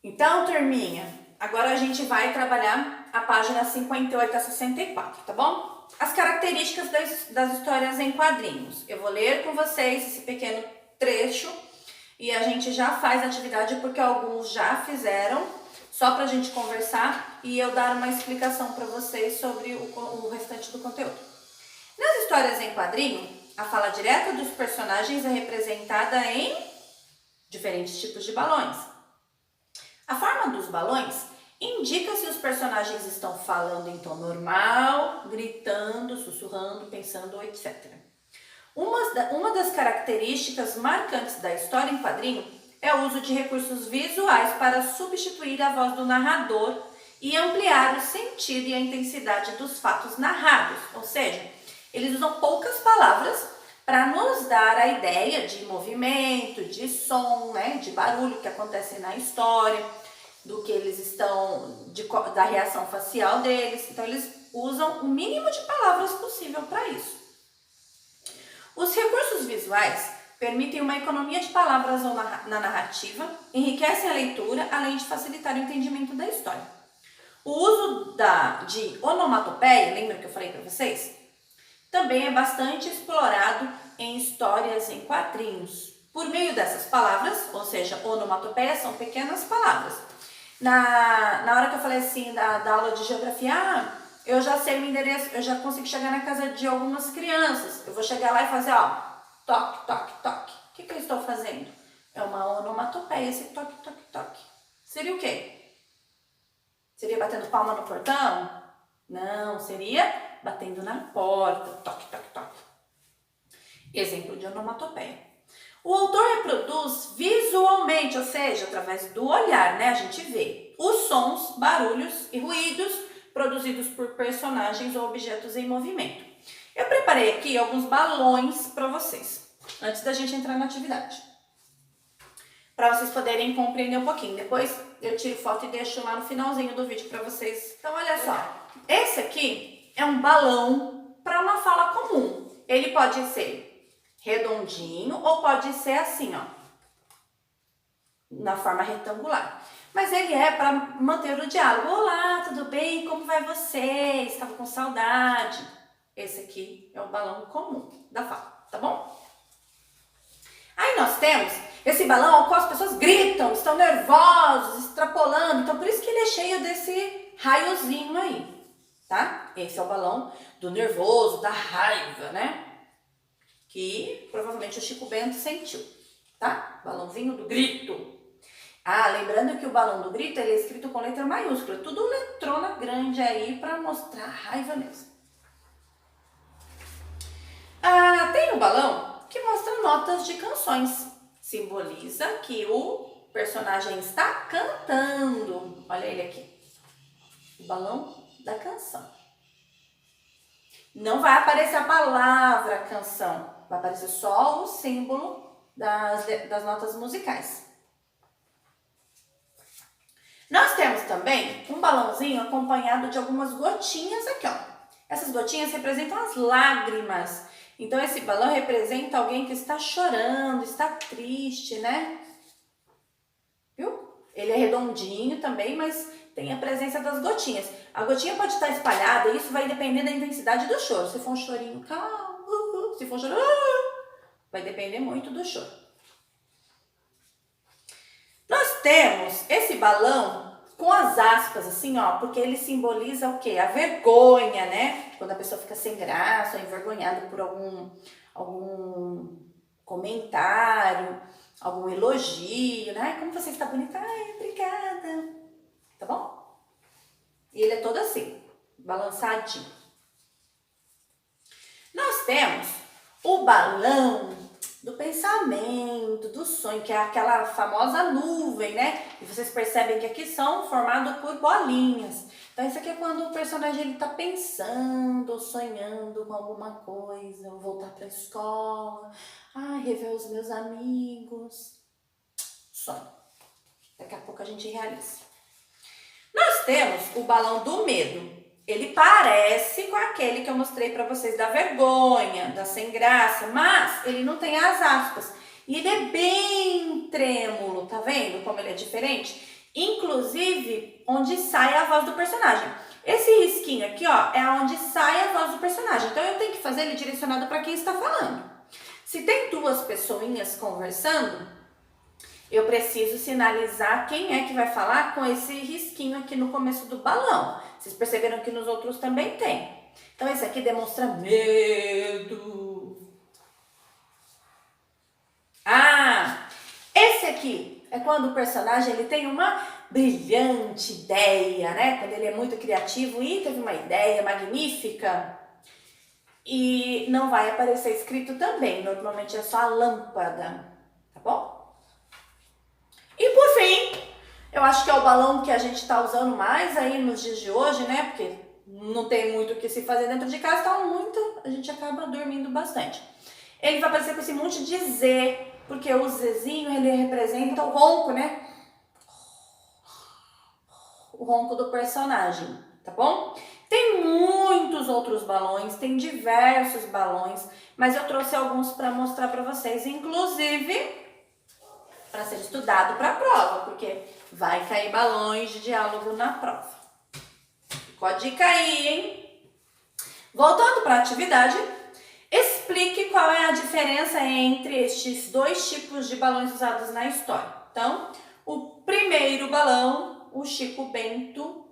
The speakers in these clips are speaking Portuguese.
Então, turminha, agora a gente vai trabalhar a página 58 a 64, tá bom? As características das histórias em quadrinhos. Eu vou ler com vocês esse pequeno trecho e a gente já faz a atividade porque alguns já fizeram, só pra gente conversar e eu dar uma explicação para vocês sobre o restante do conteúdo. Nas histórias em quadrinho, a fala direta dos personagens é representada em diferentes tipos de balões. A forma dos balões indica se os personagens estão falando em tom normal, gritando, sussurrando, pensando, etc. Uma das características marcantes da história em quadrinho é o uso de recursos visuais para substituir a voz do narrador e ampliar o sentido e a intensidade dos fatos narrados. Ou seja, eles usam poucas palavras para nos dar a ideia de movimento, de som, né, de barulho que acontece na história, do que eles estão, da reação facial deles. Então, eles usam o mínimo de palavras possível para isso. Os recursos visuais permitem uma economia de palavras na narrativa, enriquecem a leitura, além de facilitar o entendimento da história. O uso de onomatopeia, lembra que eu falei para vocês? Também é bastante explorado em histórias em quadrinhos. Por meio dessas palavras, ou seja, onomatopeias são pequenas palavras. Na hora que eu falei assim da aula de geografia, eu já sei o endereço, eu já consigo chegar na casa de algumas crianças. Eu vou chegar lá e fazer, ó, toque, toque, toque. O que eu estou fazendo? É uma onomatopeia, esse toque, toque, toque. Seria o quê? Seria batendo palma no portão? Não, seria batendo na porta, toque, toque, toque. Exemplo de onomatopeia. O autor reproduz visualmente, ou seja, através do olhar, né? A gente vê os sons, barulhos e ruídos produzidos por personagens ou objetos em movimento. Eu preparei aqui alguns balões para vocês, antes da gente entrar na atividade. Para vocês poderem compreender um pouquinho. Depois eu tiro foto e deixo lá no finalzinho do vídeo para vocês. Então, olha só. Esse aqui é um balão para uma fala comum. Ele pode ser redondinho ou pode ser assim, ó, na forma retangular. Mas ele é para manter o diálogo. Olá, tudo bem? Como vai você? Estava com saudade. Esse aqui é o balão comum da fala, tá bom? Aí nós temos esse balão ao qual as pessoas gritam, estão nervosos, extrapolando. Então, por isso que ele é cheio desse raiozinho aí, tá? Esse é o balão do nervoso, da raiva, né? Que provavelmente o Chico Bento sentiu, tá? Balãozinho do grito. Ah, lembrando que o balão do grito, ele é escrito com letra maiúscula. Tudo letrona grande aí para mostrar raiva mesmo. Ah, tem o balão que mostra notas de canções. Simboliza que o personagem está cantando. Olha ele aqui. O balão da canção. Não vai aparecer a palavra canção. Vai aparecer só o símbolo das notas musicais. Nós temos também um balãozinho acompanhado de algumas gotinhas aqui, ó. Essas gotinhas representam as lágrimas. Então, esse balão representa alguém que está chorando, está triste, né? Viu? Ele é redondinho também, mas tem a presença das gotinhas. A gotinha pode estar espalhada e isso vai depender da intensidade do choro. Se for um chorinho calmo, se for um choro, vai depender muito do choro. Nós temos esse balão com as aspas, assim, ó, porque ele simboliza o quê? A vergonha, né? Quando a pessoa fica sem graça, envergonhada por algum comentário, algum elogio, né? Ai, como você está bonita. Ai, obrigada. Tá bom? E ele é todo assim, balançadinho. Nós temos o balão do pensamento, do sonho, que é aquela famosa nuvem, né? E vocês percebem que aqui são formados por bolinhas. Então, isso aqui é quando o personagem ele tá pensando ou sonhando com alguma coisa, ou voltar para a escola, rever os meus amigos. Sonho. Daqui a pouco a gente realiza. Nós temos o balão do medo. Ele parece com aquele que eu mostrei para vocês da vergonha, da sem graça, mas ele não tem as aspas. E ele é bem trêmulo, tá vendo como ele é diferente? inclusive onde sai a voz do personagem. Esse risquinho aqui, ó, é onde sai a voz do personagem. Então eu tenho que fazer ele direcionado para quem está falando. Se tem duas pessoinhas conversando, eu preciso sinalizar quem é que vai falar com esse risquinho aqui no começo do balão. Vocês perceberam que nos outros também tem. Então esse aqui demonstra medo. Ah, esse aqui é quando o personagem ele tem uma brilhante ideia, né? Quando ele é muito criativo e teve uma ideia magnífica. E não vai aparecer escrito também, normalmente é só a lâmpada, tá bom? E por fim, eu acho que é o balão que a gente está usando mais aí nos dias de hoje, né? Porque não tem muito o que se fazer dentro de casa, então a gente acaba dormindo bastante. Ele vai aparecer com esse monte de Z, porque o Zzinho ele representa o ronco, né? O ronco do personagem, tá bom? Tem muitos outros balões, tem diversos balões, mas eu trouxe alguns para mostrar para vocês, inclusive para ser estudado para a prova, porque vai cair balões de diálogo na prova. Pode cair, hein? Voltando para a atividade, explique qual é a diferença entre estes dois tipos de balões usados na história. Então, o primeiro balão, o Chico Bento,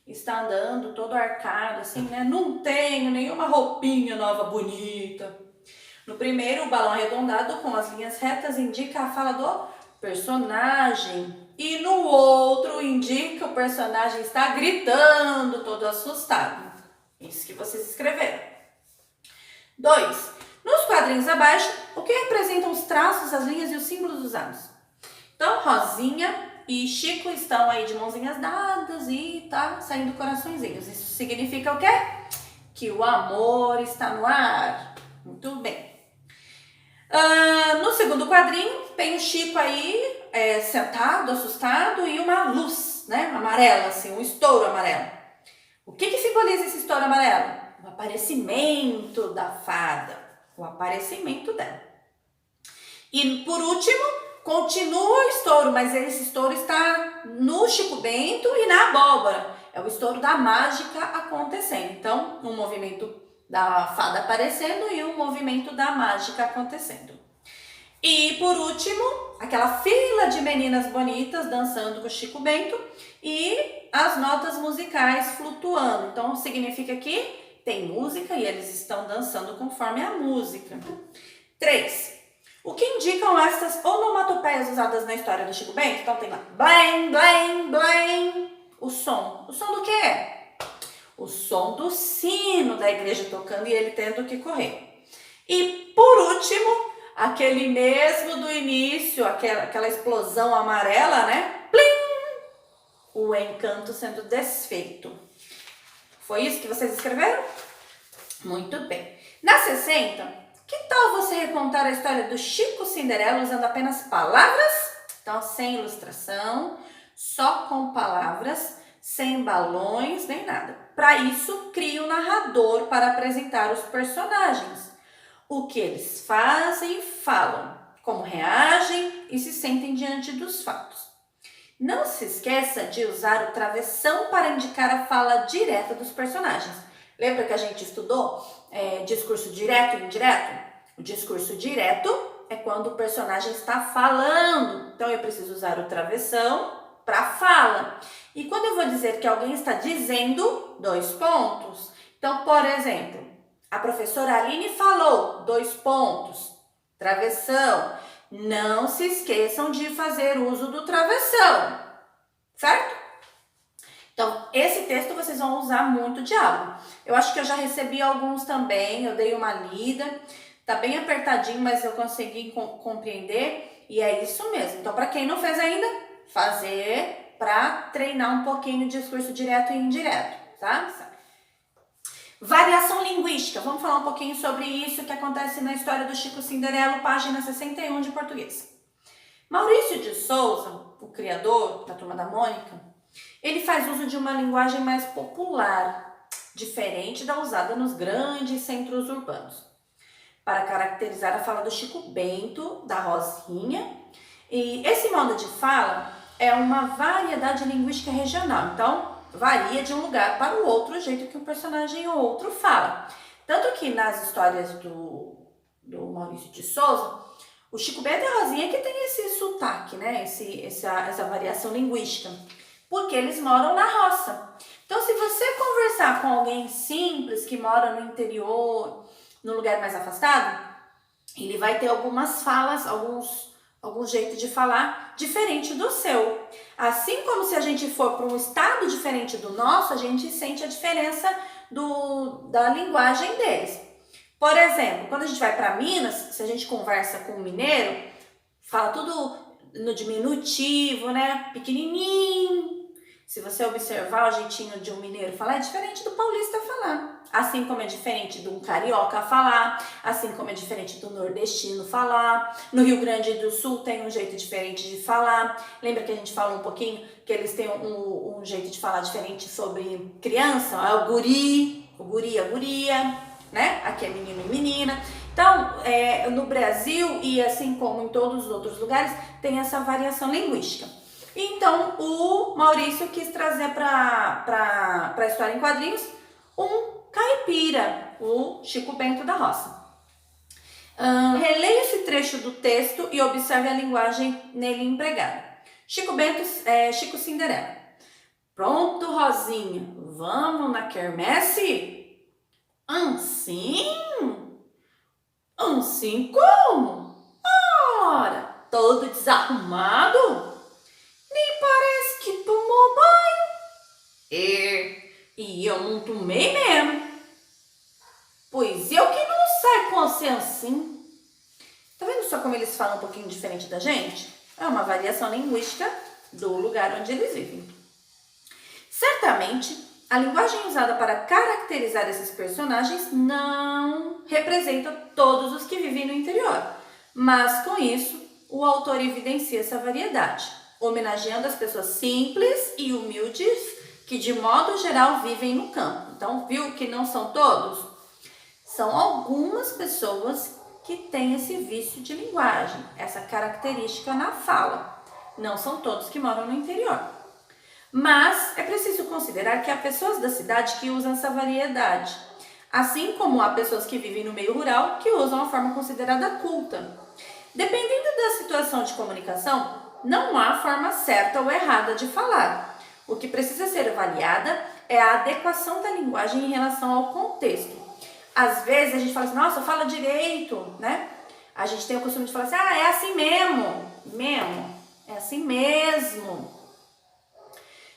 está andando todo arcado, assim, né? Não tenho nenhuma roupinha nova bonita. No primeiro, o balão arredondado com as linhas retas indica a fala do personagem. E no outro, indica o personagem está gritando, todo assustado. Isso que vocês escreveram. 2. Nos quadrinhos abaixo, o que representam os traços, as linhas e os símbolos usados? Então, Rosinha e Chico estão aí de mãozinhas dadas e tá saindo coraçõezinhos. Isso significa o quê? Que o amor está no ar. Muito bem. No segundo quadrinho, tem o Chico aí sentado, assustado e uma luz, né? Amarela, assim, um estouro amarelo. O que simboliza esse estouro amarelo? O aparecimento da fada. O aparecimento dela. E por último, continua o estouro, mas esse estouro está no Chico Bento e na abóbora. É o estouro da mágica acontecendo. Então, um movimento da fada aparecendo e um movimento da mágica acontecendo. E por último, aquela fila de meninas bonitas dançando com o Chico Bento e as notas musicais flutuando. Então, significa que tem música e eles estão dançando conforme a música. 3. O que indicam essas onomatopeias usadas na história do Chico Bento? Então tem lá, blém, blém, blém, o som. O som do quê? O som do sino da igreja tocando e ele tendo que correr. E por último, aquele mesmo do início, aquela explosão amarela, né? Plim! O encanto sendo desfeito. Foi isso que vocês escreveram? Muito bem. Na 60... que tal você recontar a história do Chico Cinderela usando apenas palavras? Então, sem ilustração, só com palavras, sem balões, nem nada. Para isso, crie um narrador para apresentar os personagens. O que eles fazem e falam, como reagem e se sentem diante dos fatos. Não se esqueça de usar o travessão para indicar a fala direta dos personagens. Lembra que a gente estudou discurso direto e indireto? O discurso direto é quando o personagem está falando. Então, eu preciso usar o travessão para fala. E quando eu vou dizer que alguém está dizendo, 2 pontos. Então, por exemplo, a professora Aline falou, 2 pontos. Travessão. Não se esqueçam de fazer uso do travessão. Certo? Então, esse texto vocês vão usar muito diálogo. Eu acho que eu já recebi alguns também, eu dei uma lida. Tá bem apertadinho, mas eu consegui compreender e é isso mesmo. Então, para quem não fez ainda, fazer para treinar um pouquinho o discurso direto e indireto, tá? Variação linguística. Vamos falar um pouquinho sobre isso que acontece na história do Chico Cinderela, página 61 de português. Maurício de Souza, o criador da Turma da Mônica, ele faz uso de uma linguagem mais popular, diferente da usada nos grandes centros urbanos, para caracterizar a fala do Chico Bento, da Rosinha. E esse modo de fala é uma variedade linguística regional. Então, varia de um lugar para o outro o jeito que um personagem ou outro fala. Tanto que nas histórias do Maurício de Souza, o Chico Bento e a Rosinha que tem esse sotaque, né? Essa variação linguística. Porque eles moram na roça. Então, se você conversar com alguém simples que mora no interior, no lugar mais afastado, ele vai ter algumas falas, algum jeito de falar diferente do seu. Assim como se a gente for para um estado diferente do nosso, a gente sente a diferença da linguagem deles. Por exemplo, quando a gente vai para Minas, se a gente conversa com um mineiro, fala tudo no diminutivo, né? Pequenininho. Se você observar o jeitinho de um mineiro falar, é diferente do paulista falar. Assim como é diferente de um carioca falar, assim como é diferente do nordestino falar. No Rio Grande do Sul tem um jeito diferente de falar. Lembra que a gente falou um pouquinho que eles têm um jeito de falar diferente sobre criança? É o guri, a guria, né? Aqui é menino e menina. Então, no Brasil e assim como em todos os outros lugares, tem essa variação linguística. Então, o Maurício quis trazer para a história em quadrinhos um caipira, o Chico Bento da Roça. Releia esse trecho do texto e observe a linguagem nele empregada. Chico Bento, Chico Cinderela. Pronto, Rosinha, vamos na quermesse? Anssim? Anssim como? Ora, todo desarrumado? Nem parece que tomou banho. E eu não tomei mesmo. Pois eu que não saio com você assim. Tá vendo só como eles falam um pouquinho diferente da gente? É uma variação linguística do lugar onde eles vivem. Certamente, a linguagem usada para caracterizar esses personagens não representa todos os que vivem no interior. Mas com isso, o autor evidencia essa variedade, homenageando as pessoas simples e humildes que de modo geral vivem no campo. Então, viu que não são todos? São algumas pessoas que têm esse vício de linguagem, essa característica na fala. Não são todos que moram no interior. Mas é preciso considerar que há pessoas da cidade que usam essa variedade, assim como há pessoas que vivem no meio rural que usam a forma considerada culta. Dependendo da situação de comunicação, não há forma certa ou errada de falar. O que precisa ser avaliada é a adequação da linguagem em relação ao contexto. Às vezes a gente fala assim, nossa, fala direito, né? A gente tem o costume de falar assim, é assim mesmo, é assim mesmo.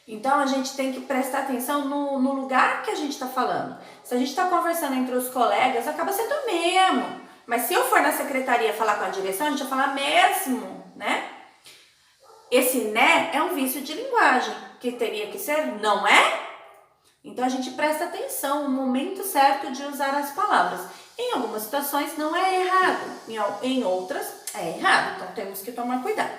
Então a gente tem que prestar atenção no lugar que a gente está falando. Se a gente está conversando entre os colegas, acaba sendo mesmo. Mas se eu for na secretaria falar com a direção, a gente vai falar mesmo, né? Esse né é um vício de linguagem, que teria que ser não é? Então a gente presta atenção no momento certo de usar as palavras. Em algumas situações não é errado, em outras é errado, então temos que tomar cuidado.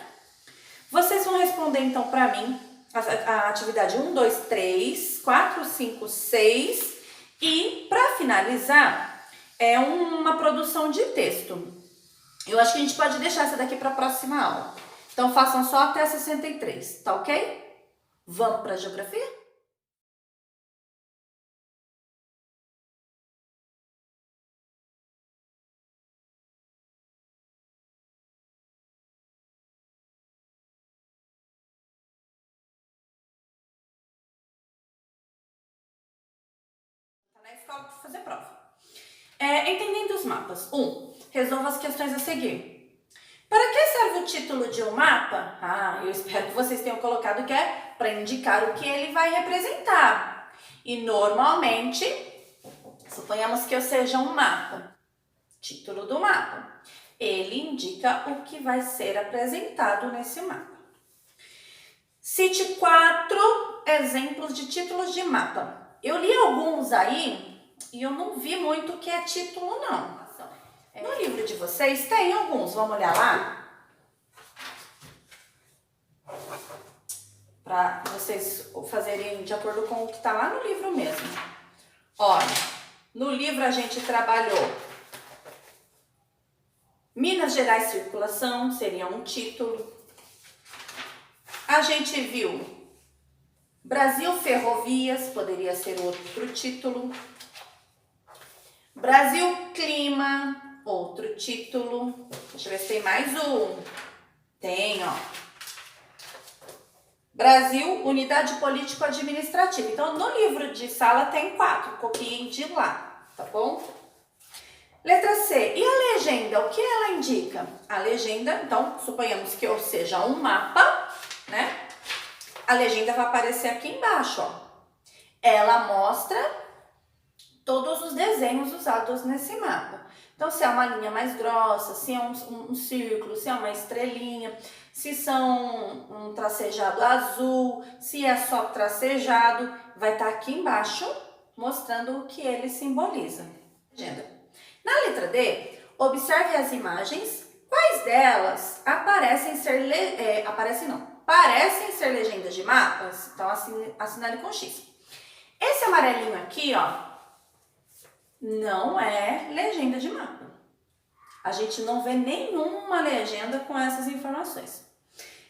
Vocês vão responder então para mim a atividade 1, 2, 3, 4, 5, 6 e para finalizar é uma produção de texto. Eu acho que a gente pode deixar essa daqui para a próxima aula. Então façam só até 63, tá ok? Vamos para a geografia? Na escola para fazer prova. Entendendo os mapas. 1. Resolva as questões a seguir. Para que serve o título de um mapa? Eu espero que vocês tenham colocado que é para indicar o que ele vai representar. E normalmente, suponhamos que eu seja um mapa. Título do mapa. Ele indica o que vai ser apresentado nesse mapa. Cite 4 exemplos de títulos de mapa. Eu li alguns aí e eu não vi muito o que é título, não. No livro de vocês tem alguns, vamos olhar lá? Para vocês fazerem de acordo com o que está lá no livro mesmo. Olha, no livro a gente trabalhou Minas Gerais Circulação, seria um título. A gente viu Brasil Ferrovias, poderia ser outro título. Brasil Clima, outro título. Deixa eu ver se tem mais um. Tem, ó. Brasil Unidade Político-Administrativa. Então, no livro de sala tem 4. Copiem de lá, tá bom? Letra C. E a legenda? O que ela indica? A legenda, então, suponhamos que eu seja um mapa, né? A legenda vai aparecer aqui embaixo, ó. Ela mostra todos os desenhos usados nesse mapa. Então, se é uma linha mais grossa, se é um círculo, se é uma estrelinha, se são um tracejado azul, se é só tracejado, vai estar aqui embaixo mostrando o que ele simboliza. Legenda. Na letra D, observe as imagens. Quais delas parecem ser legendas de mapas? Então, assinale com X. Esse amarelinho aqui, ó, não é legenda de mapa. A gente não vê nenhuma legenda com essas informações.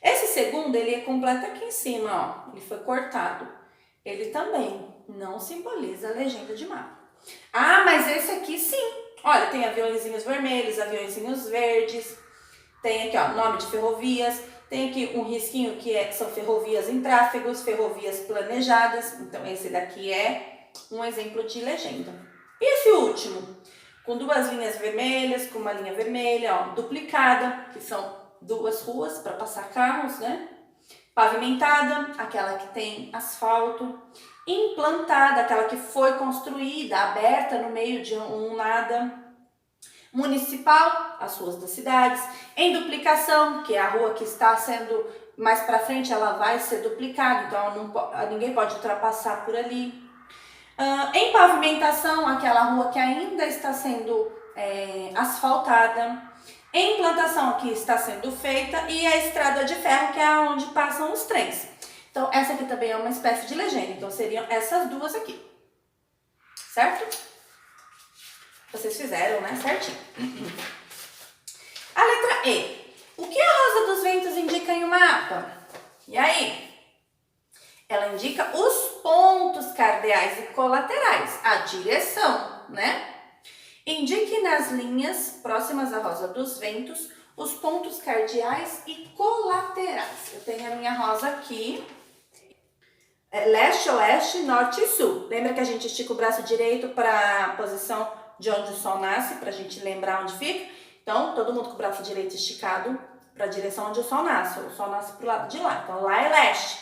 Esse segundo, ele é completo aqui em cima, ó. Ele foi cortado. Ele também não simboliza legenda de mapa. Ah, mas esse aqui sim. Olha, tem aviõezinhos vermelhos, aviõezinhos verdes. Tem aqui, ó, nome de ferrovias. Tem aqui um risquinho que são ferrovias em tráfegos, ferrovias planejadas. Então, esse daqui é um exemplo de legenda. E esse último? Com 2 linhas vermelhas, com uma linha vermelha, ó, duplicada, que são 2 ruas para passar carros, né? Pavimentada, aquela que tem asfalto. Implantada, aquela que foi construída, aberta no meio de um nada. Municipal, as ruas das cidades. Em duplicação, que é a rua que está sendo mais para frente, ela vai ser duplicada, então ninguém pode ultrapassar por ali. Em pavimentação, aquela rua que ainda está sendo asfaltada. Em implantação, que está sendo feita. E a estrada de ferro, que é onde passam os trens. Então, essa aqui também é uma espécie de legenda. Então, seriam essas duas aqui. Certo? Vocês fizeram, né? Certinho. A letra E. O que a rosa dos ventos indica em um mapa? E aí? Ela indica os pontos cardeais e colaterais, a direção, né? Indique nas linhas próximas à rosa dos ventos os pontos cardeais e colaterais. Eu tenho a minha rosa aqui. Leste, oeste, norte e sul. Lembra que a gente estica o braço direito para a posição de onde o sol nasce, para a gente lembrar onde fica? Então, todo mundo com o braço direito esticado para a direção onde o sol nasce. O sol nasce para o lado de lá. Então, lá é leste.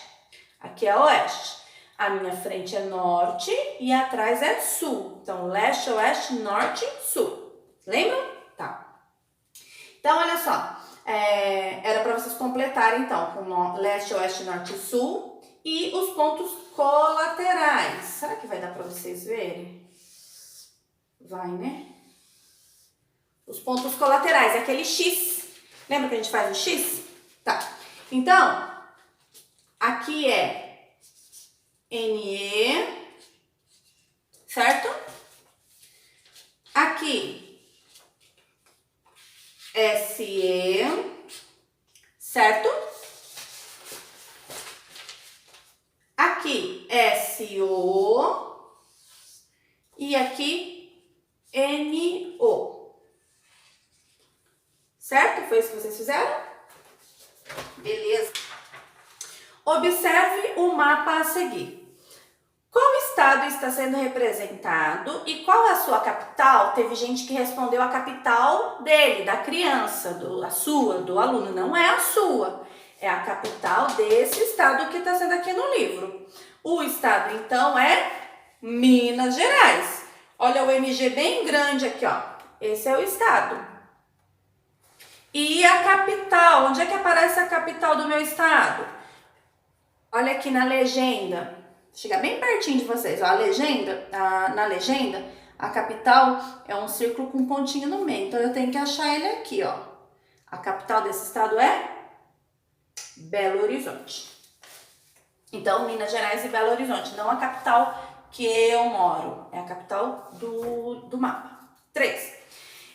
Aqui é oeste. A minha frente é norte e atrás é sul. Então, leste, oeste, norte, sul. Lembram? Tá. Então, olha só. Era para vocês completarem, então, com leste, oeste, norte e sul. E os pontos colaterais. Será que vai dar para vocês verem? Vai, né? Os pontos colaterais, aquele X. Lembra que a gente faz o X? Tá. Então, aqui é NE, certo? Aqui, SE, certo? Aqui, SO e aqui, NO. Certo? Foi isso que vocês fizeram? Beleza. Observe o mapa a seguir. Qual estado está sendo representado e qual é a sua capital? Teve gente que respondeu a capital dele, da criança, a sua, do aluno. Não é a sua, é a capital desse estado que está sendo aqui no livro. O estado, então, é Minas Gerais. Olha o MG bem grande aqui, ó. Esse é o estado. E a capital, onde é que aparece a capital do meu estado? Olha aqui na legenda. Chega bem pertinho de vocês, ó, na legenda, a capital é um círculo com um pontinho no meio, então eu tenho que achar ele aqui, ó. A capital desse estado é Belo Horizonte. Então, Minas Gerais e Belo Horizonte, não a capital que eu moro, é a capital do mapa. 3.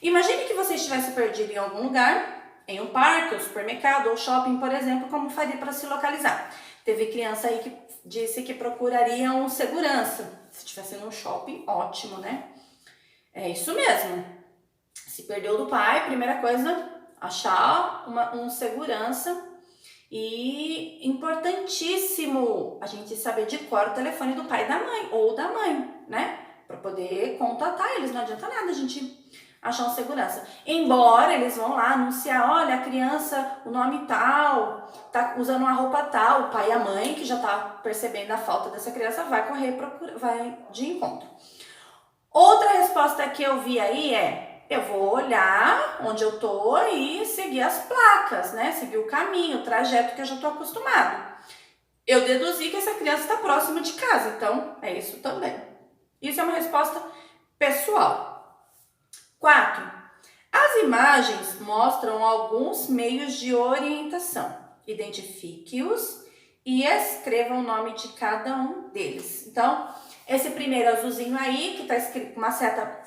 Imagine que você estivesse perdido em algum lugar em um parque, ou supermercado, ou shopping, por exemplo, como faria para se localizar? Teve criança aí que disse que procuraria um segurança. Se estivesse num shopping, ótimo, né? É isso mesmo. Se perdeu do pai, primeira coisa, achar um segurança. E importantíssimo a gente saber de cor o telefone do pai e da mãe, ou da mãe, né? Para poder contatar eles. Não adianta nada a gente achar um segurança. Embora eles vão lá anunciar, olha, a criança, o nome tal, tá usando uma roupa tal, o pai e a mãe, que já tá percebendo a falta dessa criança, vai correr, vai de encontro. Outra resposta que eu vi aí é, eu vou olhar onde eu tô e seguir as placas, né? Seguir o caminho, o trajeto que eu já tô acostumado. Eu deduzi que essa criança está próxima de casa, então é isso também. Isso é uma resposta pessoal. 4. As imagens mostram alguns meios de orientação. Identifique-os e escreva o nome de cada um deles. Então, esse primeiro azulzinho aí, que está escrito com uma seta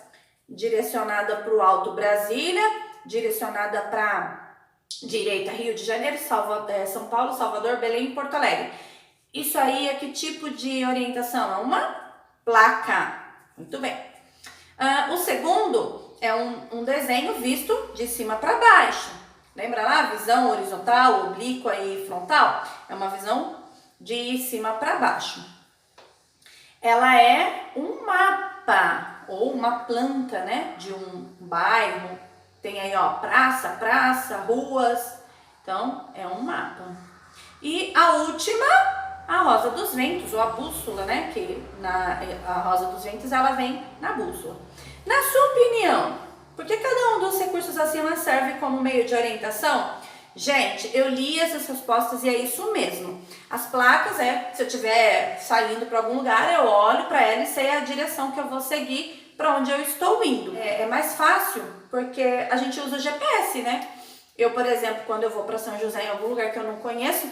direcionada para o Alto Brasília, direcionada para direita Rio de Janeiro, São Paulo, Salvador, Belém e Porto Alegre. Isso aí é que tipo de orientação? É uma placa. Muito bem. O segundo é um desenho visto de cima para baixo. Lembra lá? Visão horizontal, oblíqua e frontal? É uma visão de cima para baixo. Ela é um mapa ou uma planta, né, de um bairro. Tem aí, ó, praça, ruas. Então, é um mapa. E a última, a rosa dos ventos, ou a bússola, né, que a rosa dos ventos, ela vem na bússola. Na sua opinião, por que cada um dos recursos acima serve como meio de orientação? Gente, eu li essas respostas e é isso mesmo. As placas, se eu estiver saindo para algum lugar, eu olho para ela e sei a direção que eu vou seguir para onde eu estou indo. É mais fácil porque a gente usa o GPS, né? Eu, por exemplo, quando eu vou para São José em algum lugar que eu não conheço,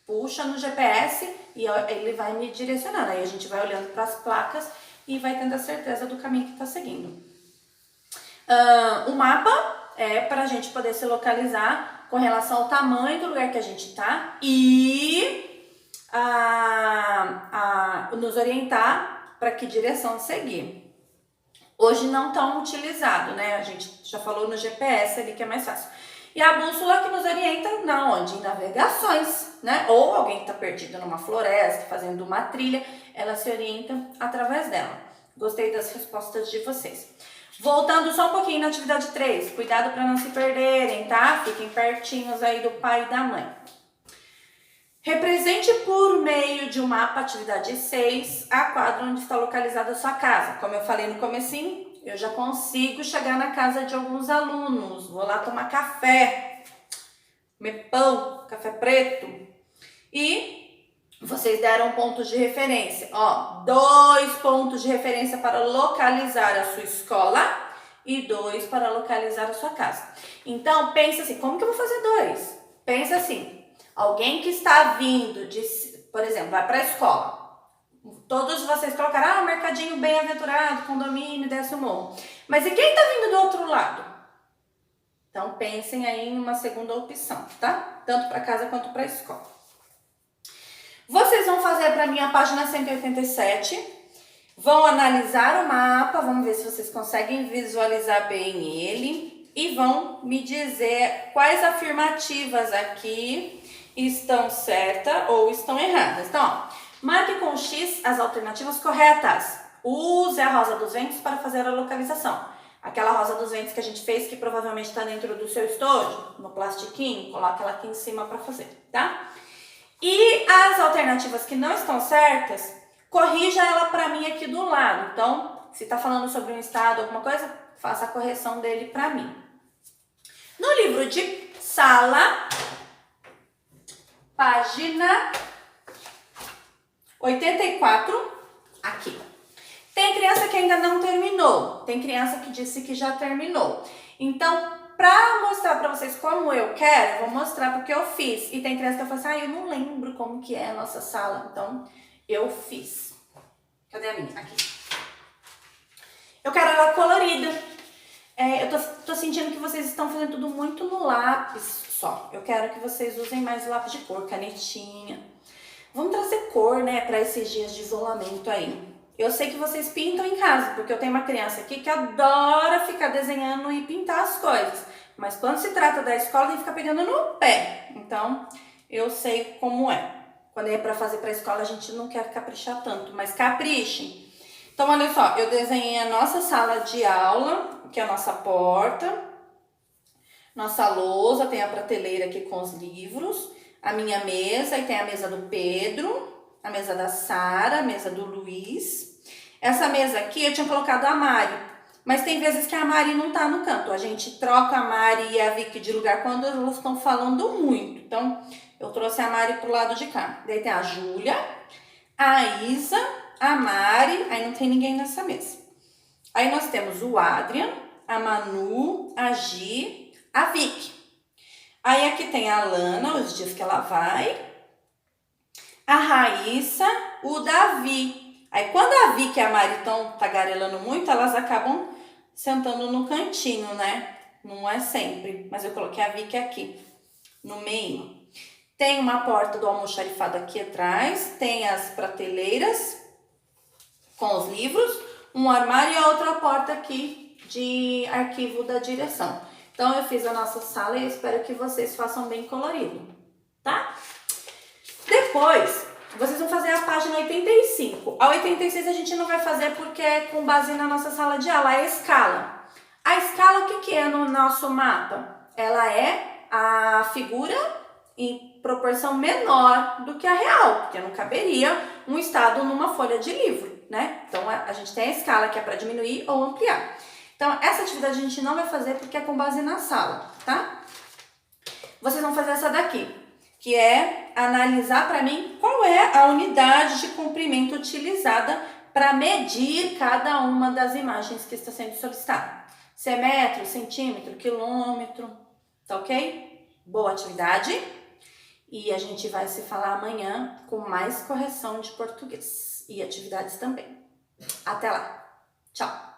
puxa no GPS e ele vai me direcionando. Aí a gente vai olhando para as placas e vai tendo a certeza do caminho que está seguindo. O mapa é para a gente poder se localizar com relação ao tamanho do lugar que a gente está e nos orientar para que direção seguir. Hoje não tão utilizado, né? A gente já falou no GPS ali que é mais fácil. E a bússola que nos orienta na onde? Em navegações, né? Ou alguém que está perdido numa floresta, fazendo uma trilha, ela se orienta através dela. Gostei das respostas de vocês. Voltando só um pouquinho na atividade 3, cuidado para não se perderem, tá? Fiquem pertinhos aí do pai e da mãe. Represente por meio de um mapa, atividade 6, a quadra onde está localizada a sua casa. Como eu falei no comecinho, eu já consigo chegar na casa de alguns alunos. Vou lá tomar café, comer pão, café preto. E vocês deram pontos de referência. Ó, 2 pontos de referência para localizar a sua escola e 2 para localizar a sua casa. Então, pensa assim, como que eu vou fazer 2? Pensa assim, alguém que está vindo por exemplo, vai para a escola. Todos vocês colocaram, mercadinho bem-aventurado, condomínio, desce o morro. Mas e quem está vindo do outro lado? Então, pensem aí em uma segunda opção, tá? Tanto para casa quanto para a escola. Vocês vão fazer para mim a página 187, vão analisar o mapa, vamos ver se vocês conseguem visualizar bem ele e vão me dizer quais afirmativas aqui estão certas ou estão erradas. Então, ó, marque com X as alternativas corretas. Use a rosa dos ventos para fazer a localização. Aquela rosa dos ventos que a gente fez, que provavelmente está dentro do seu estojo, no plastiquinho, coloca ela aqui em cima para fazer, tá? E as alternativas que não estão certas, corrija ela para mim aqui do lado. Então, se está falando sobre um estado, alguma coisa, faça a correção dele para mim. No livro de sala, página 84, aqui. Tem criança que ainda não terminou, tem criança que disse que já terminou. Então, para mostrar para vocês como eu quero, eu vou mostrar porque eu fiz. E tem criança que fala assim, eu não lembro como que é a nossa sala. Então, eu fiz. Cadê a minha? Aqui. Eu quero ela colorida. tô sentindo que vocês estão fazendo tudo muito no lápis só. Eu quero que vocês usem mais lápis de cor, canetinha. Vamos trazer cor, né, para esses dias de isolamento aí. Eu sei que vocês pintam em casa, porque eu tenho uma criança aqui que adora ficar desenhando e pintar as coisas. Mas quando se trata da escola, tem que ficar pegando no pé. Então, eu sei como é. Quando é para fazer para a escola, a gente não quer caprichar tanto, mas caprichem. Então, olha só, eu desenhei a nossa sala de aula, que é a nossa porta, nossa lousa, tem a prateleira aqui com os livros, a minha mesa, e tem a mesa do Pedro, a mesa da Sara, a mesa do Luiz. Essa mesa aqui eu tinha colocado a Mari, mas tem vezes que a Mari não tá no canto. A gente troca a Mari e a Vicky de lugar quando elas estão falando muito. Então, eu trouxe a Mari pro lado de cá. Daí tem a Júlia, a Isa, a Mari, aí não tem ninguém nessa mesa. Aí nós temos o Adrian, a Manu, a Gi, a Vicky. Aí aqui tem a Lana, os dias que ela vai, a Raíssa, o Davi. Aí quando a Vicky e a Mari estão tagarelando muito, elas acabam sentando no cantinho, né? Não é sempre, mas eu coloquei a Vicky aqui, no meio. Tem uma porta do almoxarifado aqui atrás, tem as prateleiras com os livros, um armário e a outra porta aqui de arquivo da direção. Então, eu fiz a nossa sala e eu espero que vocês façam bem colorido, tá? Depois, vocês vão fazer a página 85. A 86 a gente não vai fazer porque é com base na nossa sala de aula, a escala. A escala, o que é no nosso mapa? Ela é a figura em proporção menor do que a real, porque não caberia um estado numa folha de livro, né? Então, a gente tem a escala que é para diminuir ou ampliar. Então, essa atividade a gente não vai fazer porque é com base na sala, tá? Vocês vão fazer essa daqui, que é analisar para mim qual é a unidade de comprimento utilizada para medir cada uma das imagens que está sendo solicitada. Se é metro, centímetro, quilômetro, tá ok? Boa atividade. E a gente vai se falar amanhã com mais correção de português e atividades também. Até lá. Tchau.